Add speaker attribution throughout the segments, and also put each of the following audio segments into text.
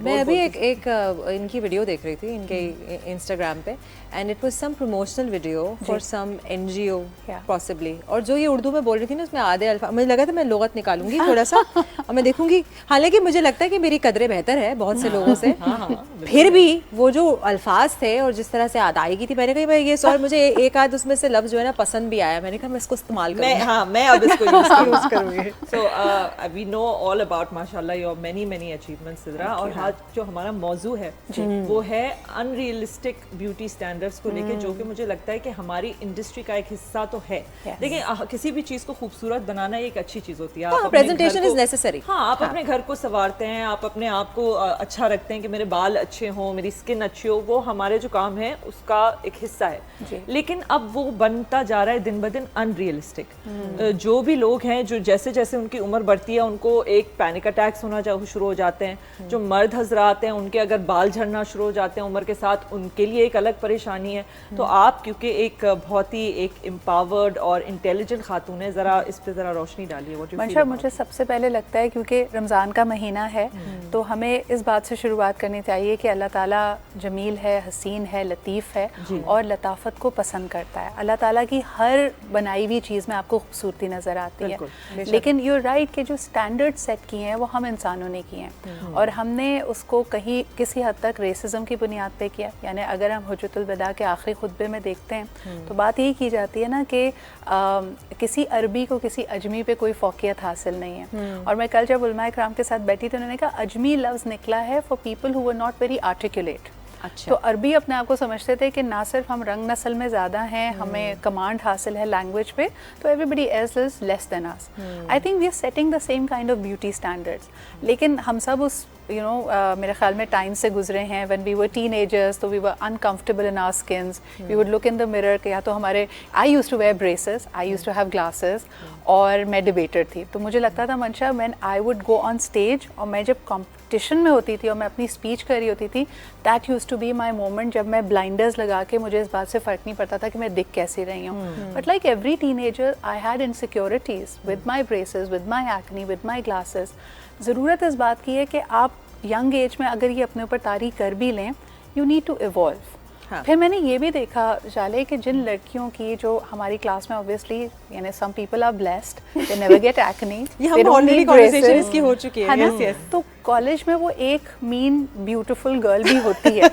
Speaker 1: میں ابھی ایک ان کی ویڈیو دیکھ رہی تھی ان کے انسٹاگرام پہ, and it was some promotional video for some NGO possibly, اور جو یہ اردو میں بول رہی تھی نا اس میں آدھے الفاظ مجھے لگا تھا میں لغت نکالوں گی تھوڑا سا اور میں دیکھوں گی, حالانکہ مجھے لگتا ہے کہ میری قدریں بہتر ہے بہت سے لوگوں سے, پھر بھی وہ جو الفاظ تھے اور جس طرح سے ادائیگی تھی, میں نے کہا میں یہ اور مجھے ایک آدھ اس میں سے لفظ جو ہے نا پسند بھی آیا, میں نے کہا میں اس کو استعمال کروں گی.
Speaker 2: ہاں میں اب اس کو یوز کروں گی. سو وی نو آل اباؤٹ ماشاء اللہ یور مینی اچیومنٹس سدرا, اور آج جو ہمارا موضوع ہے وہ ہے ان ریئلسٹک بیوٹی اسٹینڈرڈس کو لے کے, جو کہ مجھے لگتا ہے کہ ہماری انڈسٹری کا ایک حصہ تو ہے. دیکھیں کسی بھی چیز کو خوبصورت بنانا ایک اچھی چیز ہوتی ہے,
Speaker 1: پریزنٹیشن از نیسیسری.
Speaker 2: ہاں آپ اپنے گھر کو سنوارتے ہیں, آپ اپنے آپ کو اچھا رکھتے ہیں کہ میرے بال اچھے ہوں, میری اسکن اچھی ہو, وہ ہمارے جو کام ہے اس کا ایک حصہ ہے. لیکن اب وہ بنتا جا رہا ہے دن بدن ان ریئلسٹک. جو بھی لوگ ہیں جو جیسے جیسے ان کی عمر بڑھتی ہے ان کو ایک پینک اٹیکس ہونا شروع ہو جاتے ہیں. جو مرد حضرات ہیں ان کے اگر بال جھڑنا شروع ہو جاتے ہیں عمر کے ساتھ, ان کے لیے ایک الگ پریشانی ہے. تو آپ کیونکہ ایک بہت ہی ایک امپاورڈ اور انٹیلیجنٹ خاتون ہے, ذرا اس پہ ذرا روشنی ڈالیے.
Speaker 3: منشا مجھے سب سے پہلے لگتا ہے کیونکہ رمضان کا مہینہ ہے تو ہمیں اس بات سے شروعات کرنی چاہیے کہ اللہ تعالیٰ جمیل ہے, حسین ہے, لطیف ہے اور لطافت کو پسند کرتا ہے. اللہ تعالیٰ کی ہر بنائی ہوئی چیز میں آپ کو خوبصورتی نظر آتی ہے, لیکن یو رائٹ کہ جو اسٹینڈرڈ سیٹ کیے ہیں وہ ہم انسانوں نے کیے ہیں, اور ہم نے اس کو کہیں کسی حد تک ریسزم کی بنیاد پہ کیا. یعنی اگر ہم حجۃ الوداع کے آخری خطبے میں دیکھتے ہیں تو بات یہی کی جاتی ہے نا کہ کسی عربی کو کسی اجمی پہ کوئی فوقیت حاصل نہیں ہے. اور میں کل جب علماء کرام کے ساتھ بیٹھی تو انہوں نے کہا اجمی لفظ نکلا ہے for people who were not very articulate. تو عربی اپنے آپ کو سمجھتے تھے کہ نہ صرف ہم رنگ نسل میں زیادہ ہیں, ہمیں کمانڈ حاصل ہے لینگویج پہ, تو everybody else is less than us. I think we are setting the same kind of beauty standards. لیکن ہم سب اس میرے خیال میں ٹائم سے گزرے ہیں. When we were teenagers تو we were uncomfortable in our skins, we would look in the mirror کہ یا تو ہمارے I used to wear braces, I used to have glasses, اور میں ڈبیٹر تھی. تو مجھے لگتا تھا Mansha when I would go on stage, اور میں جب کمپٹیشن میں ہوتی تھی اور میں اپنی اسپیچ کر رہی ہوتی تھی, that used to be my moment جب میں بلائنڈرز لگا کے مجھے اس بات سے فرق نہیں پڑتا تھا کہ میں دکھ کیسی رہی ہوں. But like every ten ager I had insecurities with my braces, with my acne, with my glasses. ضرورت اس بات کی ہے کہ آپ ینگ ایج میں اگر یہ اپنے اوپر طاری کر بھی لیں, یو نیڈ ٹو ایوالو. پھر میں نے یہ بھی دیکھا جالے کہ جن لڑکیوں کی جو ہماری کلاس میں obviously یعنی some people are blessed, they never get acne, they don't need braces,
Speaker 1: اس کی ہو چکی ہے.
Speaker 3: تو کالج میں وہ ایک مین بیوٹیفل گرل بھی ہوتی ہے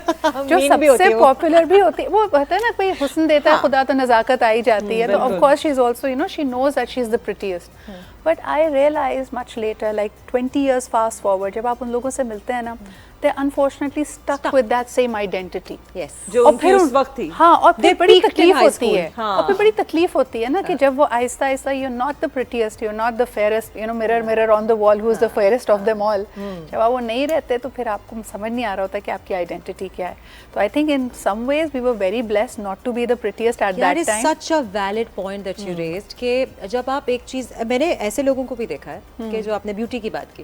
Speaker 3: جو سب سے پاپولر بھی ہوتی ہے. وہ ہوتا ہے نا کوئی حسن دیتا ہے خدا تو نزاکت آئی جاتی ہے. تو of course she is also she knows that she is the prettiest. But I realized much later, like 20 years fast forward, جب آپ ان لوگوں سے ملتے ہیں نا, they're unfortunately stuck with that same identity.
Speaker 1: Yes.
Speaker 2: جو ان کی اس وقت تھی.
Speaker 3: ہاں, اور پھر بڑی تکلیف ہوتی ہے, اور پھر بڑی تکلیف ہوتی ہے نا کہ جب وہ آہستہ آہستہ you're not the prettiest, you're not the fairest, mirror on the wall, who's the fairest of them all. جب آپ وہ نہیں رہتے تو پھر آپ کو سمجھ نہیں آ رہا ہوتا کہ آپ کی آئیڈینٹی کیا ہے. تو I think in some ways we were very blessed not to be the prettiest at that time.
Speaker 1: That is such a valid point that you raised کہ جب آپ ایک چیز, میں نے ایسے لوگوں کو بھی دیکھا ہے کہ جو آپ نے بیوٹی کی بات کی.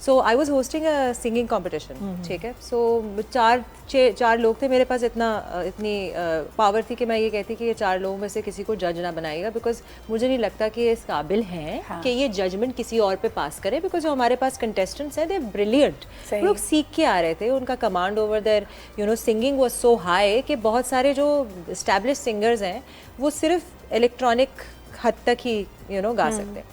Speaker 1: So I was hosting a singing competition, ٹھیک ہے. سو چار لوگ تھے میرے پاس, اتنی پاور تھی کہ میں یہ کہتی کہ یہ 4 لوگوں میں سے کسی کو جج نہ بنائے گا, بیکاز مجھے نہیں لگتا کہ یہ اس قابل ہیں کہ یہ ججمنٹ کسی اور پہ پاس کرے. بیکاز جو ہمارے پاس کنٹیسٹنٹس ہیں دے بریلینٹ, لوگ سیکھ کے آ رہے تھے, ان کا command over there singing was so high کہ بہت سارے جو اسٹیبلش سنگرز ہیں وہ صرف الیکٹرانک حد تک ہی گا سکتے ہیں.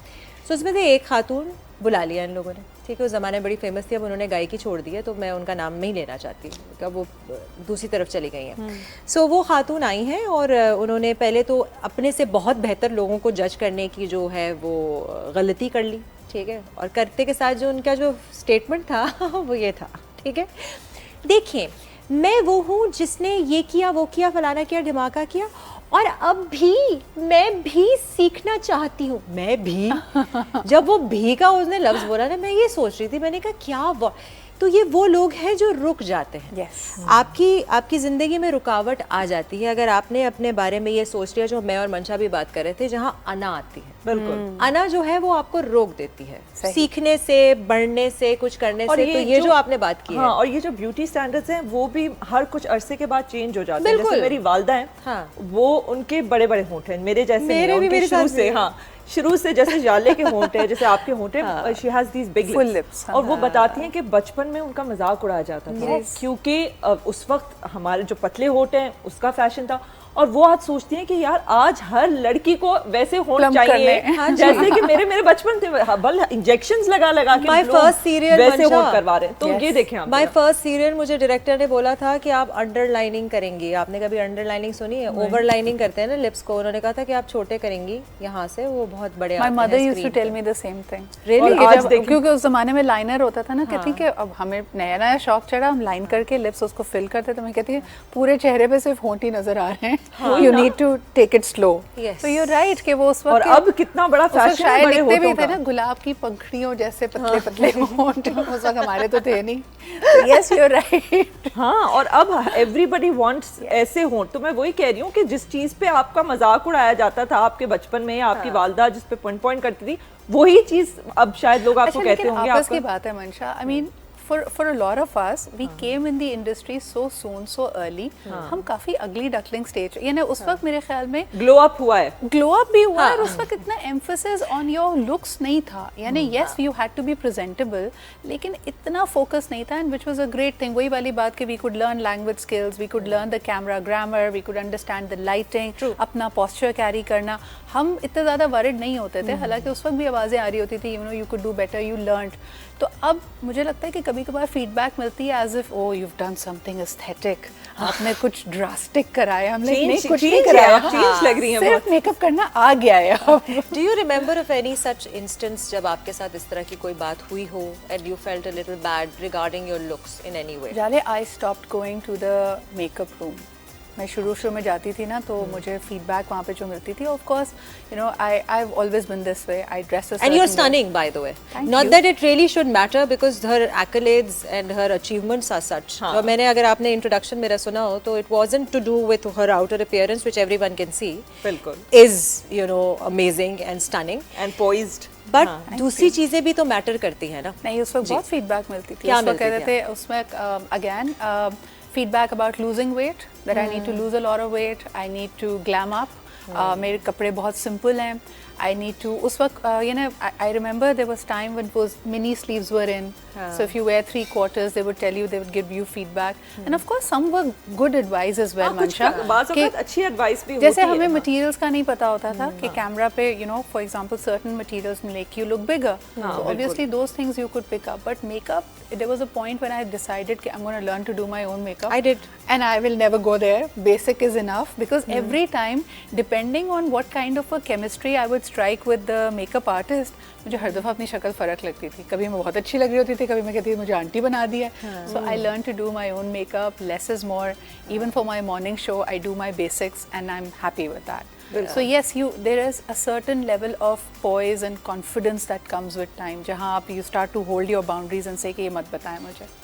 Speaker 1: سو اس میں سے ایک خاتون بلا لیا ان لوگوں نے, ٹھیک ہے. اس زمانے میں بڑی فیمس تھی, اب انہوں نے گائیکی چھوڑ دی ہے تو میں ان کا نام نہیں لینا چاہتی, وہ دوسری طرف چلی گئی ہیں. سو وہ خاتون آئی ہیں اور انہوں نے پہلے تو اپنے سے بہت بہتر لوگوں کو جج کرنے کی جو ہے وہ غلطی کر لی, ٹھیک ہے. اور کرتے کے ساتھ جو ان کا جو اسٹیٹمنٹ تھا وہ یہ تھا, ٹھیک ہے, دیکھیں میں وہ ہوں جس نے یہ کیا وہ کیا فلانا کیا ڈھماکہ کیا, اور اب بھی میں بھی سیکھنا چاہتی ہوں. میں بھی جب وہ بھی کا اس نے لفظ بولا نا, میں یہ سوچ رہی تھی, میں نے کہا کیا تو یہ وہ لوگ ہیں جو رک جاتے ہیں. آپ کی زندگی میں رکاوٹ آ جاتی ہے اگر آپ نے اپنے بارے میں یہ سوچ لیا, جو میں اور منشا بھی بات کر رہے تھے, جہاں انا آتی ہے. بالکل انا جو ہے وہ آپ کو روک دیتی ہے سیکھنے سے, بڑھنے سے, کچھ کرنے سے. تو یہ جو آپ نے بات کی ہے,
Speaker 2: اور یہ جو بیوٹی اسٹینڈرڈز ہیں وہ بھی ہر کچھ عرصے کے بعد چینج ہو جاتے ہیں. جیسے میری والدہ ہیں, وہ ان کے بڑے بڑے ہونٹ ہیں, میرے جیسے شروع سے. ہاں, شروع سے جیسے جالے کے ہونٹ ہیں, جیسے آپ کے ہونٹ ہیں, she has these big
Speaker 3: Full
Speaker 2: lips.
Speaker 3: lips,
Speaker 2: اور وہ بتاتی ہیں کہ بچپن میں ان کا مذاق اڑایا جاتا تھا کیونکہ اس وقت ہمارے جو پتلے ہونٹ ہیں اس کا فیشن تھا, اور وہ آج سوچتی ہیں کہ یار آج ہر لڑکی کو ویسے ہونٹ چاہیے جیسے کہ میرے بچپن تھے, بل انجیکشنز لگا کے ویسے ہونٹ کروا رہے ہیں. تو یہ دیکھیں آپ,
Speaker 1: مائی فرسٹ سیریل مجھے ڈائریکٹر نے بولا تھا کہ آپ انڈر لائننگ کریں گی. آپ نے کبھی انڈر لائننگ سنی ہے؟ اوور لائننگ کرتے ہیں نا لپس کو, انہوں نے کہا تھا کہ آپ چھوٹے کریں گی یہاں سے, وہ بہت بڑے.
Speaker 3: My mother used to tell me the same thing.
Speaker 1: Really?
Speaker 3: کیونکہ اس زمانے میں لائنر ہوتا تھا نا, کہتی کہ اب ہمیں نیا نیا شوق چڑھا, ہم لائن کر کے لپس اس کو فل کرتے, تو میں کہتی ہے پورے چہرے پہ صرف ہونٹ ہی نظر آ رہے ہیں, you need to take it slow. تو یو رائٹ کہ وہ اس وقت,
Speaker 2: اور اب کتنا بڑا فیشن ہے
Speaker 3: شاید
Speaker 2: بڑے
Speaker 3: لکھتے بھی
Speaker 2: ہونٹوں
Speaker 3: تھے
Speaker 2: کا.
Speaker 3: نا گلاب کی پنکھڑیوں جیسے پتلے پتلے ہونٹ, اس وقت ہمارے تو تھے نہیں. Yes you right.
Speaker 2: ہاں, اور اب ایوری بڈی وانٹس ایسے ہونٹ. تو میں وہی کہہ رہی ہوں کہ جس چیز پہ آپ کا مذاق اڑایا جاتا تھا آپ کے بچپن میں, آپ کی والدہ جس پہ پوائنٹ کرتی تھی, وہی چیز اب شاید لوگ آپ کو کہتے ہوں گے.
Speaker 3: آپس کی بات ہے منشا, آئی مین for a lot of us, we came in the industry so soon, so early. ہم کافی ugly duckling stage, یعنی اس وقت میرے خیال میں
Speaker 2: گلو اپ ہوا ہے,
Speaker 3: گلو اپ بھی ہوا ہے, اور اس وقت اتنا emphasis on your looks نہیں تھا. یعنی yes you had to be presentable, لیکن اتنا focus نہیں تھا, and which was a great thing. وہی والی بات کہ we could learn language skills, we could learn the camera grammar, we could understand the lighting, اپنا posture carry کرنا. ہم اتنے زیادہ worried نہیں ہوتے تھے, حالانکہ اس وقت بھی آوازیں آ رہی ہوتی تھی, you know you could do better, you learned. تو اب مجھے لگتا ہے کہ کبھی کبھار فیڈ بیک ملتی ہے as if O you done some thing aesthetic, آپ نے کچھ ڈراسٹک کرایا. ہم نے نہیں کچھ نہیں کرایا,
Speaker 2: چینج لگ رہی ہے,
Speaker 3: صرف میک اپ کرنا آ گیا ہے.
Speaker 1: Do you remember of any such instance جب آپ کے ساتھ اس طرح کی کوئی بات ہوئی ہو and you felt a little bad regarding your looks in any way?
Speaker 3: Jale I stopped going to the makeup room. میں شروع میں جاتی تھی نا, تو مجھے فیڈ بیک وہاں پہ جو ملتی تھی, of course you know I've always been this way. I dress a certain way.
Speaker 1: And you're stunning, by the way. Not that it really should matter because her accolades and her achievements are such. تو میں نے, اگر آپ نے introduction میرا سنا ہو, تو it wasn't to do with her outer appearance which everyone can see.
Speaker 2: بالکل.
Speaker 1: Is, you know, amazing and stunning.
Speaker 2: And poised.
Speaker 1: But دوسری چیزیں بھی تو میٹر کرتی ہیں نا.
Speaker 3: نہیں, اس وقت بہت فیڈ بیک ملتی تھی.
Speaker 1: کیا
Speaker 3: اس وقت کہتے تھے اس میں again feedback about losing weight, that I need to lose a lot of weight, I need to glam up, میرے کپڑے بہت سمپل ہیں, I need to, اس وقت you know I remember there was time when those mini sleeves were in, so if you wear 3/4 they would tell you, they would give you feedback, and of course some were good advice as well. Mansha,
Speaker 2: بعض اوقات اچھی advice بھی ہوتی ہے.
Speaker 3: جیسے ہمیں materials کا نہیں پتا ہوتا تھا کہ کیمرا پہ you know for example certain materials make you look bigger, so obviously those things you could pick up, but makeup, there was a point when I decided that I'm going to learn to do my own makeup.
Speaker 1: I did.
Speaker 3: And I will never go there. Basic is enough, because every time depending on what kind of a chemistry I would strike with the makeup artist, مجھے ہر دفعہ اپنی شکل فرق لگتی تھی. کبھی میں بہت اچھی لگ رہی ہوتی تھی, کبھی میں کہتی تھی مجھے آنٹی بنا دیا. So I learned to do my own makeup. Less is more. Even for my morning show I do my basics and I'm happy with that. So yes, there is a certain level of poise and confidence that comes with time, جہاں آپ you start to hold your boundaries and say کہ یہ مت بتائیں مجھے.